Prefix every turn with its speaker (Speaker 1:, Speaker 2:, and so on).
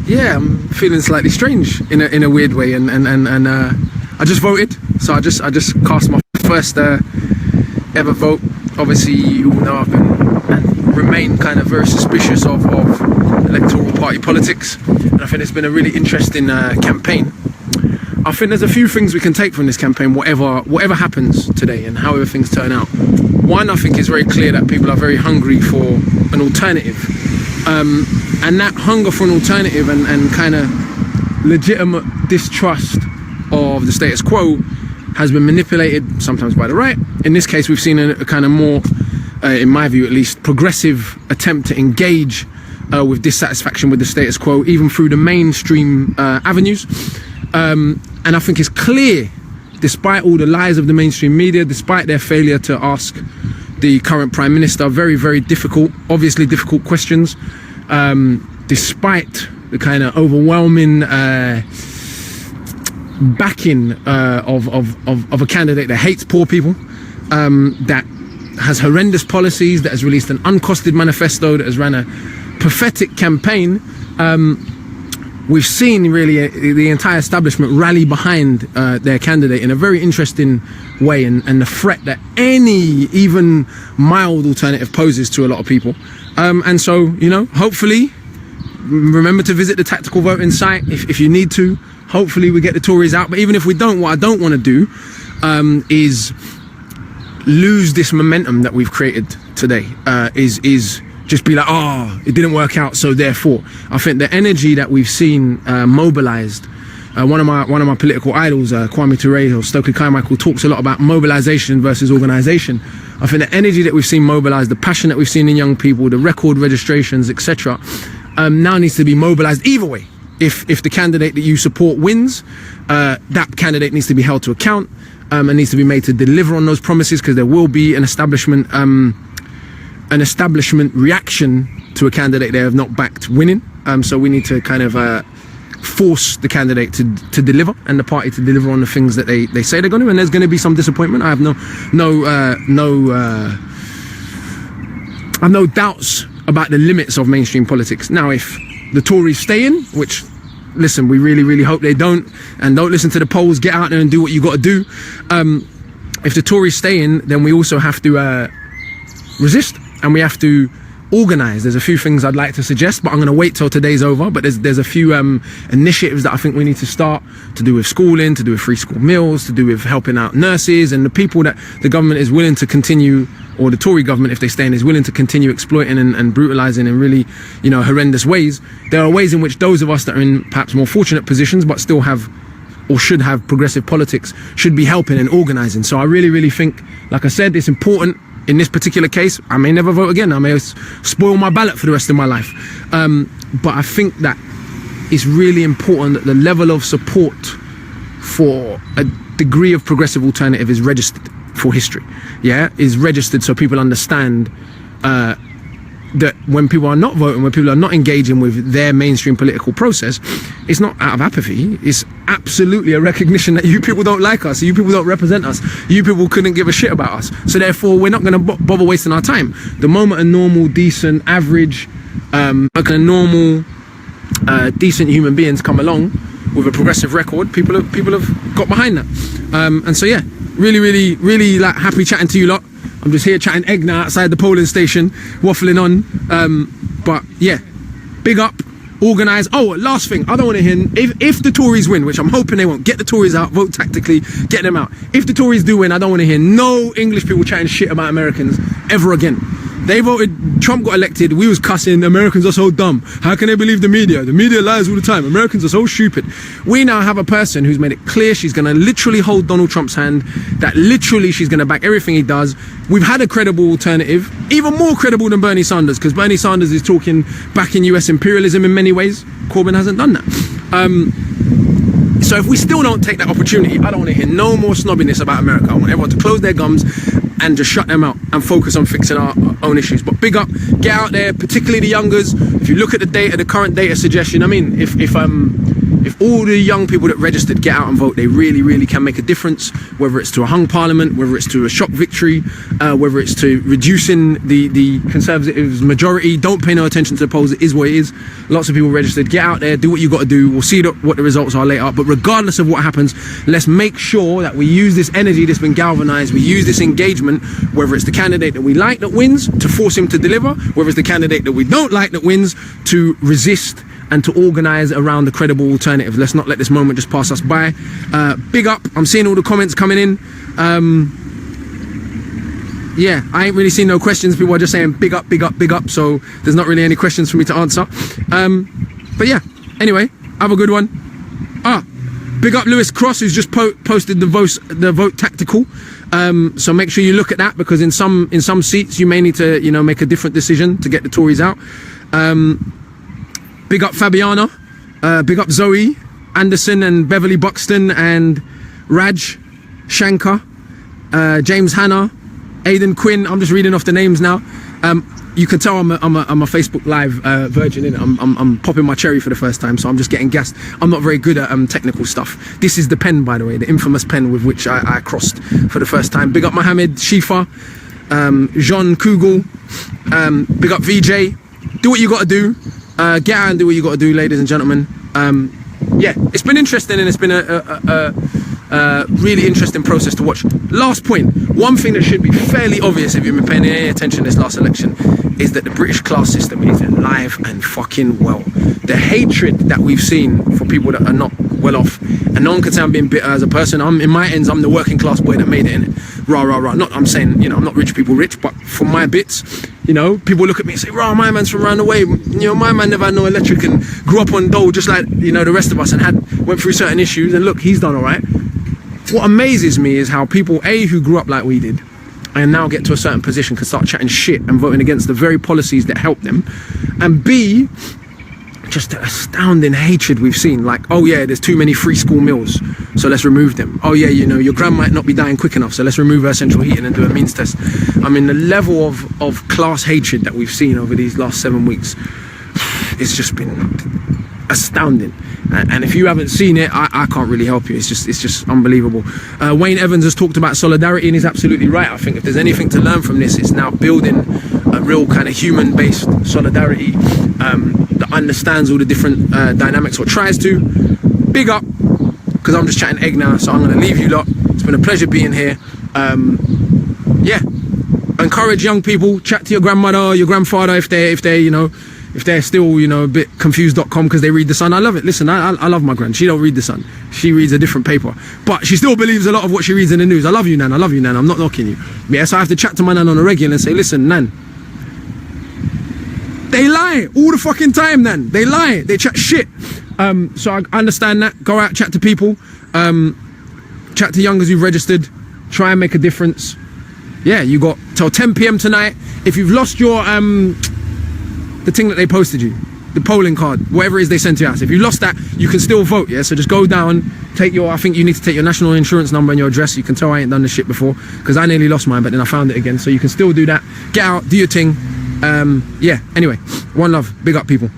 Speaker 1: Yeah, I'm feeling slightly strange in a weird way, and I just voted, so I just cast my first ever vote. Obviously, you all know I've been and remain kind of very suspicious of electoral party politics, and I think it's been a really interesting campaign. I think there's a few things we can take from this campaign, whatever happens today and however things turn out. One, I think it's very clear that people are very hungry for an alternative. And that hunger for an alternative and kind of legitimate distrust of the status quo has been manipulated sometimes by the right. In this case, we've seen a kind of more, in my view at least, progressive attempt to engage with dissatisfaction with the status quo, even through the mainstream avenues. And I think it's clear, despite all the lies of the mainstream media, despite their failure to ask the current Prime Minister very, very difficult, obviously difficult questions, despite the kind of overwhelming backing of a candidate that hates poor people, that has horrendous policies, that has released an uncosted manifesto, that has ran a pathetic campaign, we've seen really the entire establishment rally behind their candidate in a very interesting way, and the threat that any even mild alternative poses to a lot of people. And so, you know, hopefully, remember to visit the tactical voting site if you need to. Hopefully we get the Tories out, but even if we don't, what I don't want to do is lose this momentum that we've created today, is just be like, oh, it didn't work out, so therefore. I think the energy that we've seen mobilized, one of my political idols, Kwame Ture or Stokely Carmichael, talks a lot about mobilization versus organization. I think the energy that we've seen mobilized, the passion that we've seen in young people, the record registrations, etc., now needs to be mobilized either way. If the candidate that you support wins, that candidate needs to be held to account and needs to be made to deliver on those promises, because there will be an establishment reaction to a candidate they have not backed winning. So we need to kind of force the candidate to deliver, and the party to deliver on the things that they say they're going to. And there's going to be some disappointment. I have no doubts about the limits of mainstream politics. Now, if the Tories stay in, which, listen, we really, really hope they don't, and don't listen to the polls, get out there and do what you got to do. If the Tories stay in, then we also have to resist, and we have to organise. There's a few things I'd like to suggest, but I'm going to wait till today's over. But there's a few initiatives that I think we need to start, to do with schooling, to do with free school meals, to do with helping out nurses and the people that the government is willing to continue, or the Tory government, if they stay in, is willing to continue exploiting and brutalising in really, you know, horrendous ways. There are ways in which those of us that are in perhaps more fortunate positions but still have or should have progressive politics should be helping and organising. So I really, really think, like I said, it's important. In this particular case, I may never vote again. I may spoil my ballot for the rest of my life. But I think that it's really important that the level of support for a degree of progressive alternative is registered for history. Yeah, is registered so people understand that when people are not voting, when people are not engaging with their mainstream political process, it's not out of apathy. It's absolutely a recognition that you people don't like us, you people don't represent us, you people couldn't give a shit about us. So therefore, we're not going to bother wasting our time. The moment a normal, decent, average, normal, decent human beings come along with a progressive record, people have got behind that. And so yeah, really, really, really like happy chatting to you lot. I'm just here chatting egg now outside the polling station, waffling on. But yeah, big up, organise. Oh, last thing, I don't want to hear, if the Tories win, which I'm hoping they won't, get the Tories out, vote tactically, get them out. If the Tories do win, I don't want to hear no English people chatting shit about Americans ever again. They voted, Trump got elected, we was cussing, Americans are so dumb. How can they believe the media? The media lies all the time. Americans are so stupid. We now have a person who's made it clear she's going to literally hold Donald Trump's hand, that literally she's going to back everything he does. We've had a credible alternative, even more credible than Bernie Sanders, because Bernie Sanders is talking back in US imperialism in many ways. Corbyn hasn't done that. So if we still don't take that opportunity, I don't want to hear no more snobbiness about America. I want everyone to close their gums and just shut them out and focus on fixing our own issues. But big up, get out there, particularly the youngers. If you look at the data, the current data suggestion, I mean, if If all the young people that registered get out and vote, they really, really can make a difference, whether it's to a hung parliament, whether it's to a shock victory, whether it's to reducing the Conservatives' majority. Don't pay no attention to the polls. It is what it is. Lots of people registered. Get out there, do what you got to do. We'll see what the results are later. But regardless of what happens, let's make sure that we use this energy that's been galvanized. We use this engagement, whether it's the candidate that we like that wins, to force him to deliver, whether it's the candidate that we don't like that wins, to resist and to organize around the credible alternative. Let's not let this moment just pass us by. Big up. I'm seeing all the comments coming in. Yeah, I ain't really seen no questions. People are just saying big up, big up, big up. So there's not really any questions for me to answer. But yeah, anyway, have a good one. Big up Lewis Cross, who's just posted the vote tactical. So make sure you look at that, because in some seats you may need to, you know, make a different decision to get the Tories out. Big up Fabiana, big up Zoe, Anderson and Beverly Buxton and Raj, Shankar, James Hanna, Aidan Quinn. I'm just reading off the names now. You can tell I'm a Facebook Live virgin, innit? I'm popping my cherry for the first time, so I'm just getting gassed. I'm not very good at technical stuff. This is the pen, by the way, the infamous pen with which I crossed for the first time. Big up Mohammed, Shifa, Jean Kugel, big up VJ. Do what you got to do. Get out and do what you got to do, ladies and gentlemen. Yeah, it's been interesting, and it's been a really interesting process to watch. Last point, one thing that should be fairly obvious if you've been paying any attention this last election is that the British class system is alive and fucking well. The hatred that we've seen for people that are not well off, and no one can say I'm being bitter as a person. In my ends, I'm the working class boy that made it, in it. Rah, rah, rah. I'm saying, you know, I'm not rich people rich, but for my bits, you know, people look at me and say, rah, my man's from around the way. You know, my man never had no electric and grew up on dole just like, you know, the rest of us, and went through certain issues, and look, he's done all right. What amazes me is how people, A, who grew up like we did, and now get to a certain position, can start chatting shit and voting against the very policies that help them, and B, just the astounding hatred we've seen. Like, oh yeah, there's too many free school meals, so let's remove them. Oh yeah, you know, your gran might not be dying quick enough, so let's remove her central heating and do a means test. I mean, the level of class hatred that we've seen over these last 7 weeks, it's just been astounding. And if you haven't seen it, I can't really help you. It's just unbelievable. Wayne Evans has talked about solidarity, and he's absolutely right. I think if there's anything to learn from this, it's now building a real kind of human-based solidarity that understands all the different dynamics, or tries to. Big up, because I'm just chatting egg now, so I'm going to leave you lot. It's been a pleasure being here. Yeah, encourage young people. Chat to your grandmother or your grandfather if they're you know, if they're still, you know, a bit confused.com because they read The Sun. I love it. Listen, I love my gran. She don't read The Sun. She reads a different paper. But she still believes a lot of what she reads in the news. I love you, Nan. I love you, Nan. I'm not knocking you. Yeah, so I have to chat to my Nan on a regular and say, listen, Nan, they lie all the fucking time, Nan. They lie. They chat shit. So I understand that. Go out, chat to people. Chat to youngers who've registered. Try and make a difference. Yeah, you got till 10 p.m. tonight. If you've lost your... the thing that they posted you, the polling card, whatever it is they sent to us, if you lost that, you can still vote. Yeah, so just go down, take your, I think you need to take your national insurance number and your address. You can tell I ain't done this shit before, because I nearly lost mine, but then I found it again. So you can still do that. Get out, do your thing. Yeah, anyway, one love, big up people.